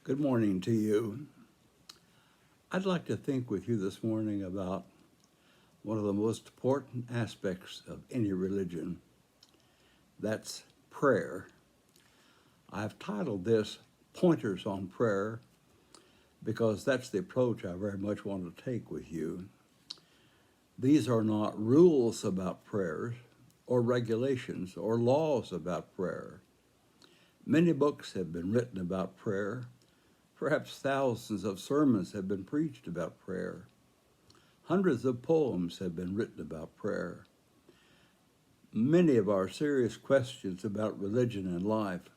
Good morning to you. I'd like to think with you this morning about one of the most important aspects of any religion. That's prayer. I've titled this Pointers on Prayer because that's the approach I very much want to take with you. These are not rules about prayers or regulations or laws about prayer. Many books have been written about prayer. Perhaps thousands of sermons have been preached about prayer. Hundreds of poems have been written about prayer. Many of our serious questions about religion and life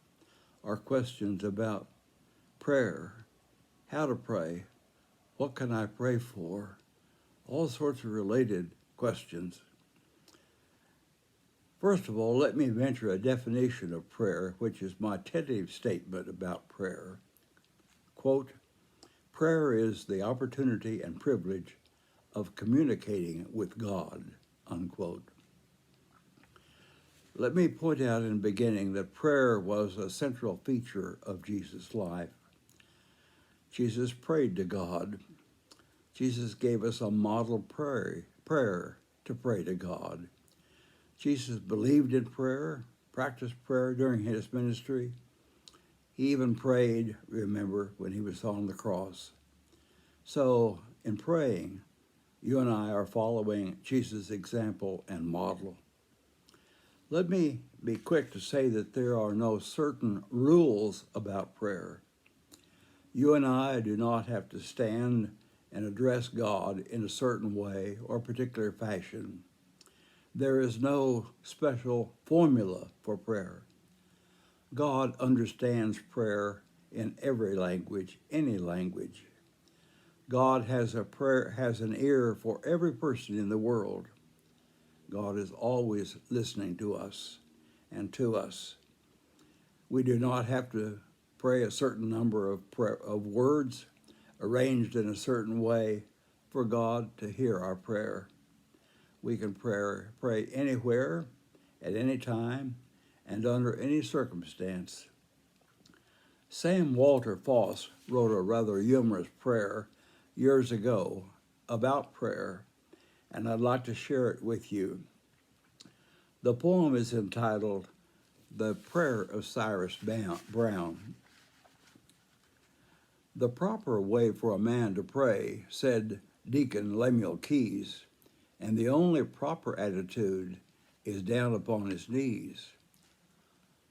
are questions about prayer, how to pray, what can I pray for, all sorts of related questions. First of all, let me venture a definition of prayer, which is my tentative statement about prayer. Quote, prayer is the opportunity and privilege of communicating with God, unquote. Let me point out in the beginning that prayer was a central feature of Jesus' life. Jesus prayed to God. Jesus gave us a model prayer to pray to God. Jesus believed in prayer, practiced prayer during his ministry. He even prayed, remember, when he was on the cross. So, in praying, you and I are following Jesus' example and model. Let me be quick to say that there are no certain rules about prayer. You and I do not have to stand and address God in a certain way or particular fashion. There is no special formula for prayer. God understands prayer in every language, any language. God has an ear for every person in the world. God is always listening to us and to us. We do not have to pray a certain number of words arranged in a certain way for God to hear our prayer. We can pray anywhere, at any time, and under any circumstance. Sam Walter Foss wrote a rather humorous prayer years ago about prayer, and I'd like to share it with you. The poem is entitled The Prayer of Cyrus Brown. The proper way for a man to pray, said Deacon Lemuel Keyes, and the only proper attitude is down upon his knees.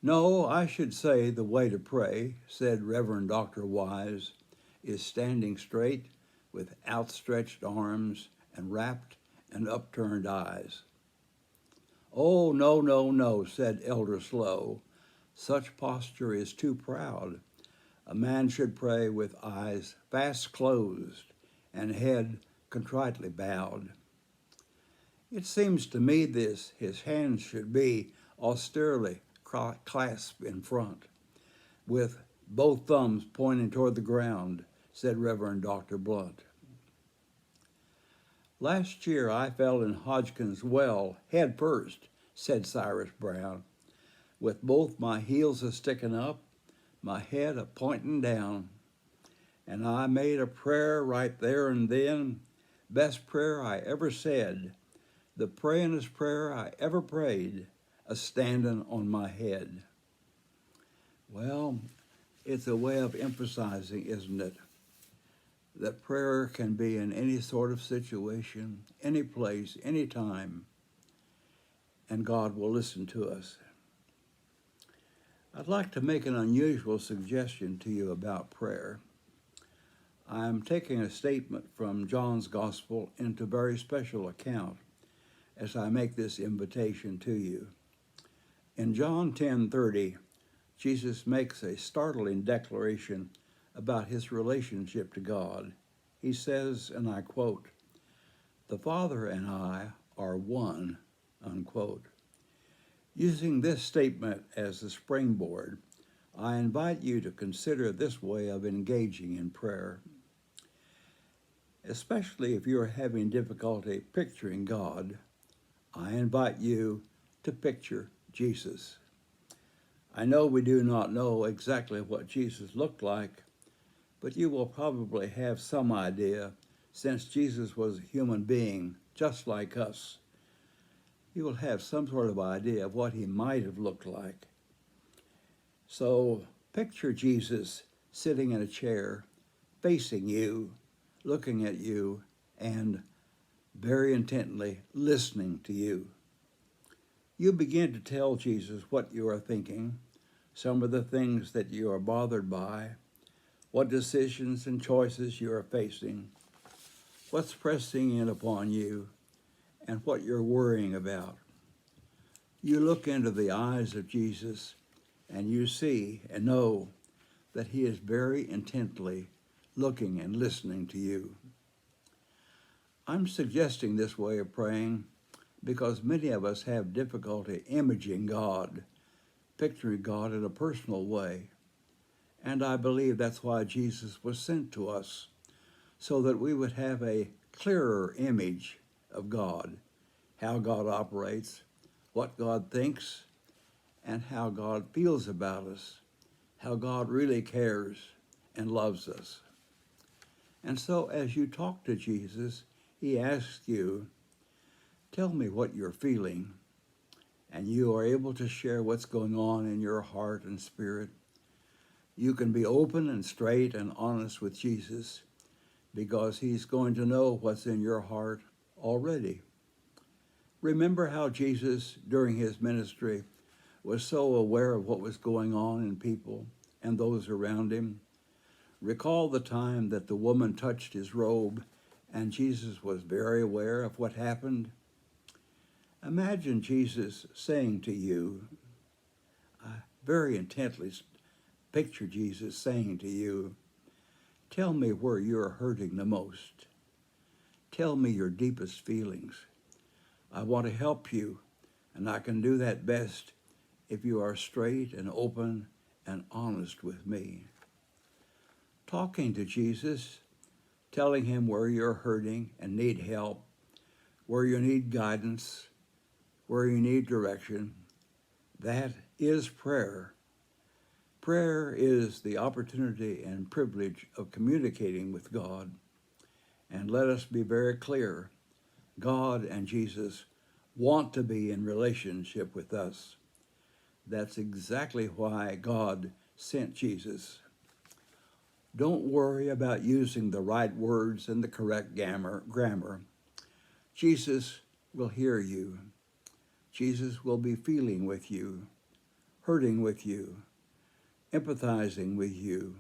No, I should say the way to pray, said Reverend Dr. Wise, is standing straight with outstretched arms and rapt and upturned eyes. Oh, no, no, no, said Elder Slow. Such posture is too proud. A man should pray with eyes fast closed and head contritely bowed. It seems to me his hands should be austerely clasped in front, with both thumbs pointing toward the ground, said Reverend Dr. Blunt. Last year I fell in Hodgkin's well head first, said Cyrus Brown, with both my heels a-sticking up, my head a-pointing down. And I made a prayer right there and then, best prayer I ever said, the prayingest prayer I ever prayed, a-standing on my head. Well, it's a way of emphasizing, isn't it, that prayer can be in any sort of situation, any place, any time, and God will listen to us. I'd like to make an unusual suggestion to you about prayer. I'm taking a statement from John's Gospel into very special account as I make this invitation to you. In John 10:30, Jesus makes a startling declaration about his relationship to God. He says, and I quote, "The Father and I are one," unquote. Using this statement as the springboard, I invite you to consider this way of engaging in prayer. Especially if you're having difficulty picturing God, I invite you to picture Jesus. I know we do not know exactly what Jesus looked like, but you will probably have some idea, since Jesus was a human being just like us. You will have some sort of idea of what he might have looked like. So picture Jesus sitting in a chair, facing you, looking at you, and very intently listening to you. You begin to tell Jesus what you are thinking, some of the things that you are bothered by, what decisions and choices you are facing, what's pressing in upon you, and what you're worrying about. You look into the eyes of Jesus and you see and know that he is very intently looking and listening to you. I'm suggesting this way of praying because many of us have difficulty imaging God, picturing God in a personal way. And I believe that's why Jesus was sent to us, so that we would have a clearer image of God, how God operates, what God thinks, and how God feels about us, how God really cares and loves us. And so as you talk to Jesus, he asks you, tell me what you're feeling, and you are able to share what's going on in your heart and spirit. You can be open and straight and honest with Jesus because he's going to know what's in your heart already. Remember how Jesus, during his ministry, was so aware of what was going on in people and those around him. Recall the time that the woman touched his robe and Jesus was very aware of what happened. Imagine Jesus saying to you, very intently picture Jesus saying to you, Tell me where you're hurting the most. Tell me your deepest feelings. I want to help you, and I can do that best if you are straight and open and honest with me. Talking to Jesus, telling him where you're hurting and need help, where you need guidance, where you need direction, that is prayer. Prayer is the opportunity and privilege of communicating with God. And let us be very clear, God and Jesus want to be in relationship with us. That's exactly why God sent Jesus. Don't worry about using the right words and the correct grammar. Jesus will hear you. Jesus will be feeling with you, hurting with you, empathizing with you.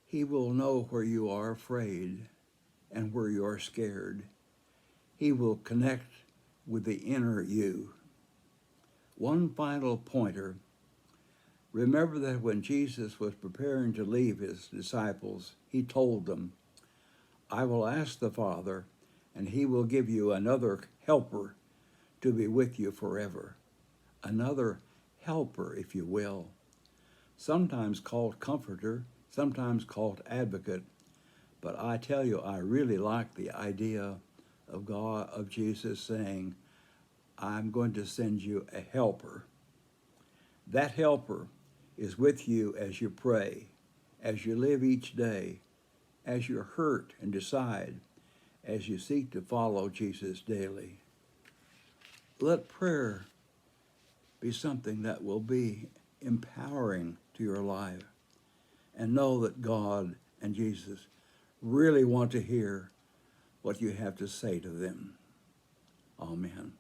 He will know where you are afraid and where you are scared. He will connect with the inner you. One final pointer. Remember that when Jesus was preparing to leave his disciples, he told them, I will ask the Father, and he will give you another helper to be with you forever. Another helper, if you will. Sometimes called comforter, sometimes called advocate. But I tell you, I really like the idea of God, of Jesus saying, I'm going to send you a helper. That helper is with you as you pray, as you live each day, as you hurt and decide, as you seek to follow Jesus daily. Let prayer be something that will be empowering to your life, and know that God and Jesus really want to hear what you have to say to them. Amen.